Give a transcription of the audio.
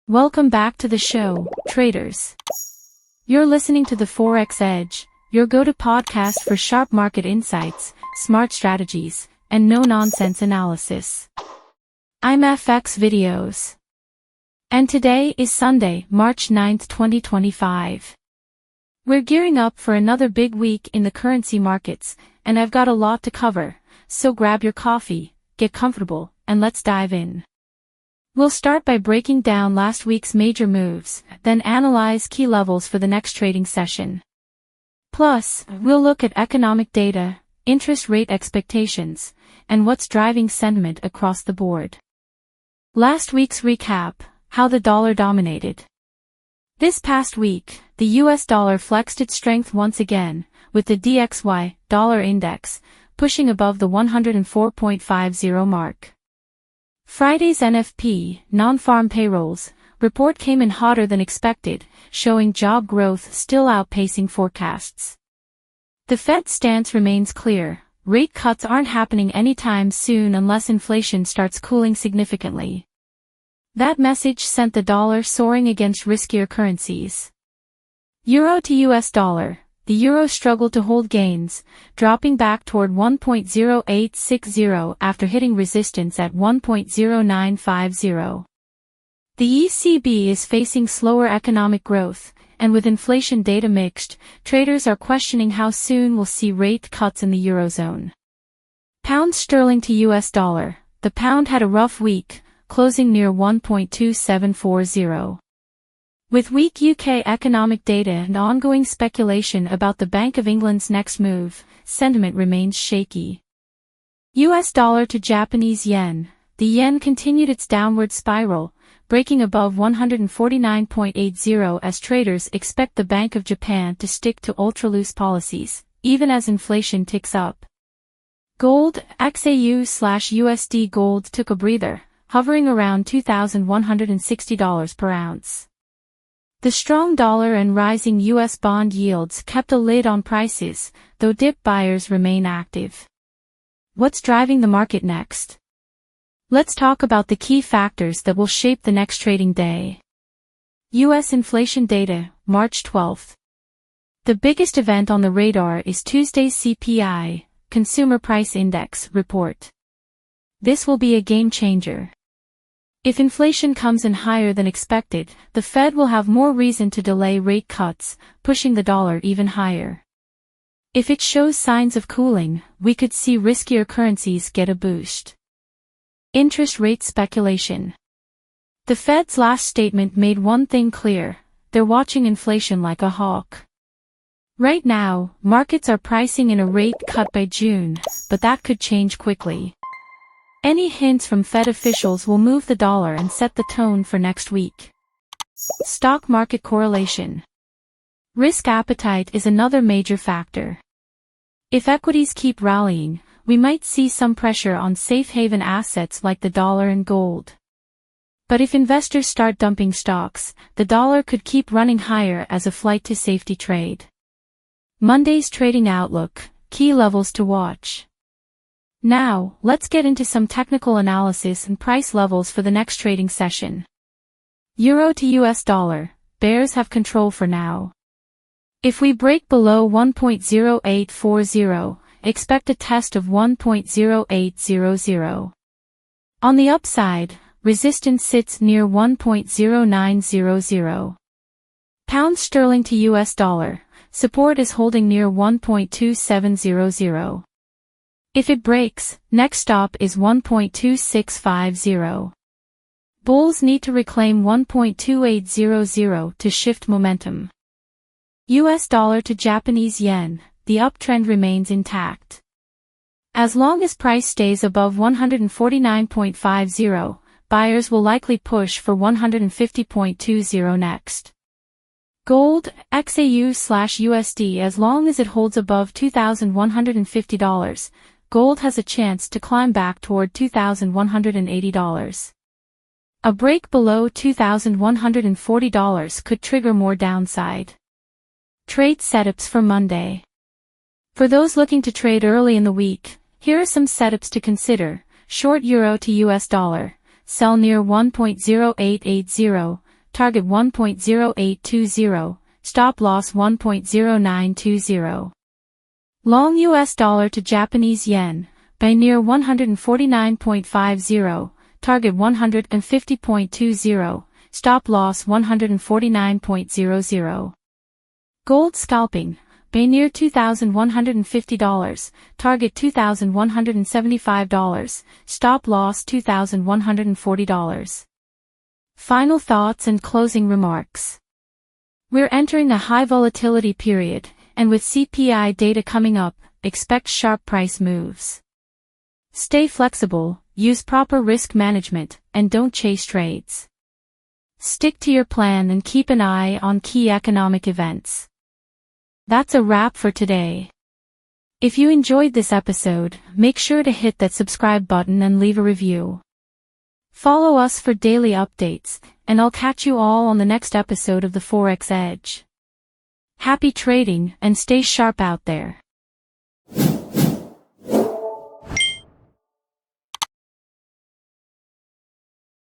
Welcome back to the show, traders. You're listening to the Forex Edge, your go-to podcast for sharp market insights, smart strategies, and no-nonsense analysis. I'm FX Videos. And today is Sunday, March 9th, 2025. We're gearing up for another big week in the currency markets, and I've got a lot to cover, so grab your coffee, get comfortable, and let's dive in. We'll start by breaking down last week's major moves, then analyze key levels for the next trading session. Plus, we'll look at economic data, interest rate expectations, and what's driving sentiment across the board. Last week's recap, how the dollar dominated. This past week, the US dollar flexed its strength once again, with the DXY dollar index pushing above the 104.50 mark. Friday's NFP, non-farm payrolls, report came in hotter than expected, showing job growth still outpacing forecasts. The Fed's stance remains clear: rate cuts aren't happening anytime soon unless inflation starts cooling significantly. That message sent the dollar soaring against riskier currencies. Euro to US dollar. The euro struggled to hold gains, dropping back toward 1.0860 after hitting resistance at 1.0950. The ECB is facing slower economic growth, and with inflation data mixed, traders are questioning how soon we'll see rate cuts in the Eurozone. Pound sterling to US dollar. The pound had a rough week, closing near 1.2740. With weak UK economic data and ongoing speculation about the Bank of England's next move, sentiment remains shaky. US dollar to Japanese yen. The yen continued its downward spiral, breaking above 149.80 as traders expect the Bank of Japan to stick to ultra-loose policies, even as inflation ticks up. Gold, XAU/USD gold took a breather, hovering around $2,160 per ounce. The strong dollar and rising U.S. bond yields kept a lid on prices, though dip buyers remain active. What's driving the market next? Let's talk about the key factors that will shape the next trading day. U.S. inflation data, March 12th. The biggest event on the radar is Tuesday's CPI, Consumer Price Index, report. This will be a game changer. If inflation comes in higher than expected, the Fed will have more reason to delay rate cuts, pushing the dollar even higher. If it shows signs of cooling, we could see riskier currencies get a boost. Interest rate speculation. The Fed's last statement made one thing clear: they're watching inflation like a hawk. Right now, markets are pricing in a rate cut by June, but that could change quickly. Any hints from Fed officials will move the dollar and set the tone for next week. Stock market correlation. Risk appetite is another major factor. If equities keep rallying, we might see some pressure on safe haven assets like the dollar and gold. But if investors start dumping stocks, the dollar could keep running higher as a flight to safety trade. Monday's trading outlook, key levels to watch. Now, let's get into some technical analysis and price levels for the next trading session. Euro to US dollar, bears have control for now. If we break below 1.0840, expect a test of 1.0800. On the upside, resistance sits near 1.0900. Pound sterling to US dollar, support is holding near 1.2700. If it breaks, next stop is 1.2650. Bulls need to reclaim 1.2800 to shift momentum. US dollar to Japanese yen, the uptrend remains intact. As long as price stays above 149.50, buyers will likely push for 150.20 next. Gold, XAU/USD. As long as it holds above $2,150, gold has a chance to climb back toward $2,180. A break below $2,140 could trigger more downside. Trade setups for Monday. For those looking to trade early in the week, here are some setups to consider. Short euro to US dollar, sell near 1.0880, target 1.0820, stop loss 1.0920. Long US dollar to Japanese yen, by near 149.50, target 150.20, stop loss 149.00. Gold scalping, by near $2,150, target $2,175, stop loss $2,140. Final thoughts and closing remarks. We're entering a high volatility period, and with CPI data coming up, expect sharp price moves. Stay flexible, use proper risk management, and don't chase trades. Stick to your plan and keep an eye on key economic events. That's a wrap for today. If you enjoyed this episode, make sure to hit that subscribe button and leave a review. Follow us for daily updates, and I'll catch you all on the next episode of the Forex Edge. Happy trading and stay sharp out there.